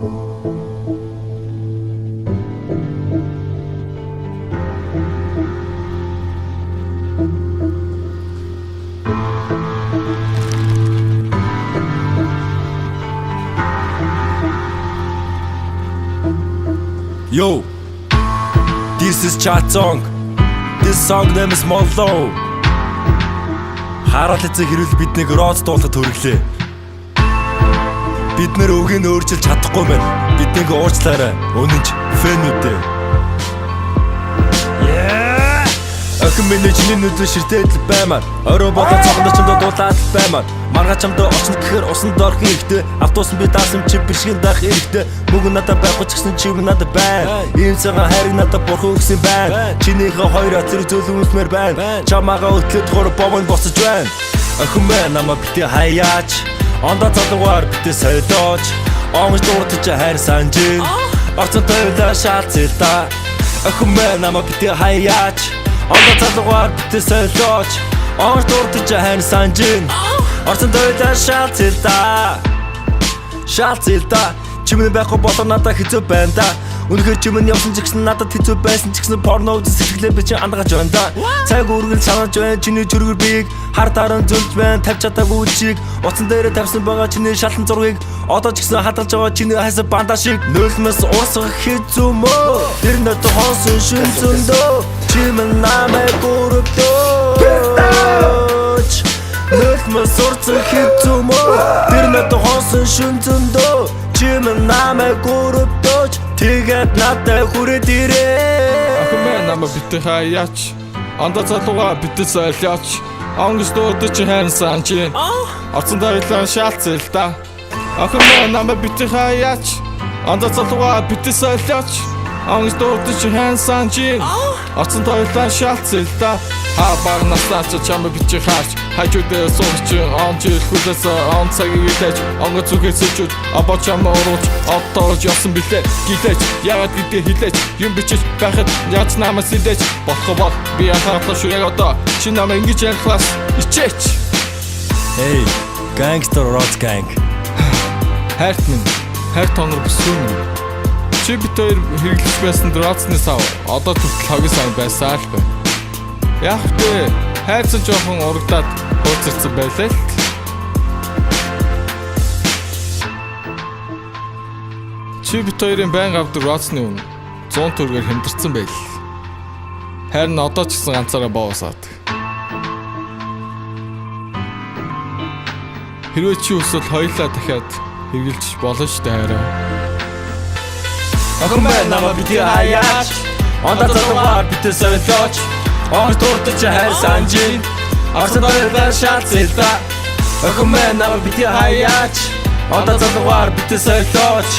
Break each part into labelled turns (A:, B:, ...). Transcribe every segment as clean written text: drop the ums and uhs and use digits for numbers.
A: Yo, this is chat song. This song name is Mollo. Хараад эцэг хэрүүл биднийг род дуулахад хүргэлээ. Бид нэр өгийг өөрчилж чадахгүй мэн. Биднийг уучлаарай. Үнэнч фэнүүдээ. Охин миний чиний нүдэн ширтээд баймаар. Орой болоод цогонд чамд дуулаад баймаар. Маргааш чамд очно гэхээр усанд орох хэрэгтэй. Автобус би даасан чи бишгэн даах хэрэгтэй. Мөнгө надад байхгүй ч гэсэн чи надад байна. Ийм цагаан хайрыг надад бурхан өгсөн байна. Чинийхээ хоёр атэр зөвлөмсмөр байна. Чамаага өтлөд хор бовон босож байна. Охин мэн намайг битээ хаяач. Ондоо залуугаар битээ солиоч. Онгож дуутаж хайр санжин. Орцон тойлоо шаалцэлта. Охин мэн намайг битээ хаяач. Ондоо залуугаар битээ солиоч. Онгож дуутаж хайр санжин. Орцон тойлоо шаалцэлта. Шаалцэлта. Чимэн байхгүй болоо надад хэцүү байна да. Үнэхээр чимэн явсан ч гэсэн надад хэцүү байсан ч гэсэн порно үзэн сэтгэлээ би чинь андгаж байна да. Цаг үргэл санаж байна чиний чөргөр биеийг хар таран зүлж байна тавьж чадаагүй чиг. Утсан дээрээ тавьсан байгаа чиний шалан зургийг одоо ч гэсэн хадгалж байгаа чиний хайсаа банда шиг. Нөлмөс уусгах хэцүү мөө. Тэр надад хонсон шин зөндөө чимэн намайг өрөвдөөч. Нөлмөс урцах хэцүү мөө. Тэр надад хонсон шин зөндөө чимэн намайг өрөвдөөч. Тэгээд надад хүрээд ирээ.
B: Охин мэн намайг битээ хаяач. Ондоо залуугаа битээ солиоч. Онгоц дуутаж хайр санжин. Орцон тойлоо шаалцэлта. Охин мэн намайг битээ хаяач. Ондоо залуугаа битээ солиоч. Онгоц дуутаж хайр санжин. Орцон тойлоо шаалцэлта. Хабар настаач чамайг битээ хаач. Хажуудаа сууч онч хүлээс он цагийг илээж онгоц зүгээс сэлжүүд або чамаа урууч одоож явсан билээ гэлээч яагаад гэдгээ хэлээч юм бичиж байхад яаж намайг сэлдэж болохгүй би анхаарал шүү яг одоо чи намайг ингэж ярихлаас ичээч.
A: Hey, gangster rock gang.
B: Хайрт минь хайр тонор бүсгүй. Чи бит хоёр хэрэглэж байсан драцнаас одоо хүртэл хогийн сайн байсаа л байна. Яг тэ хайрцан жоохон урагдаад хөөцөрсөн байлаа л. Чи бит хоёрын байнга авдаг роцны үн 100 төгрөгөөр хэмтэрсэн байл. Харин одоо ч гэсэн ганцаараа боосаад. Хэрвээ чи өсвөл хоёулаа дахиад хэрэгжилж болно шүү дээ хараа.
A: Охин мэн намайг битээ хаяач. Ондоо залуугаар битээ солиоч. Онгоц дуутаж хайр санжин. Орцон тойлоо шаалцэлта. Охин мэн намайг битээ хаяач. Ондоо залуугаар битээ солиоч.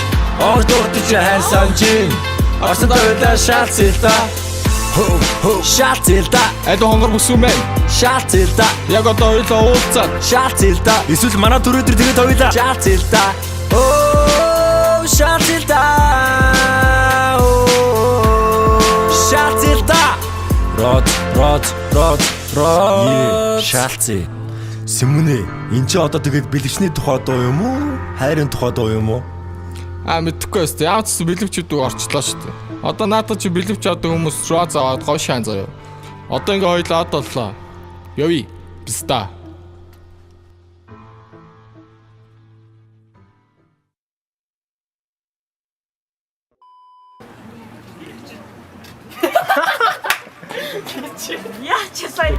A: Онгоц дуутаж хайр санжин. Орцон тойлоо шаалцэлта. Шаалцэлта.
B: Эд хонгор бүсгүй мэн.
A: Шаалцэлта.
B: Яг одоо хоёулаа уулзаад
A: Шаалцэлта. Эсвэл манай төрөөдөр тэгээд хоёулаа. Шаалцэлта. Оо шаалцэлта. Шаалцэлта. Род. Шаалцээ. Сүмүнэ. Энд чи одоо тэгээд бэлгэвчний тухай дуу юм уу? Хайрын тухай дуу юм уу?
B: Мэдхгүй өстэй. Яагаад ч бэлэвчүүд орчлоо шүү дээ. Одоо надад чи бэлэвч авдаг хүмүүс роз аваад гоё шаан заяа. Одоо ингээ хоёлаа од боллоо. Ёви. Биста.
C: Я чесай.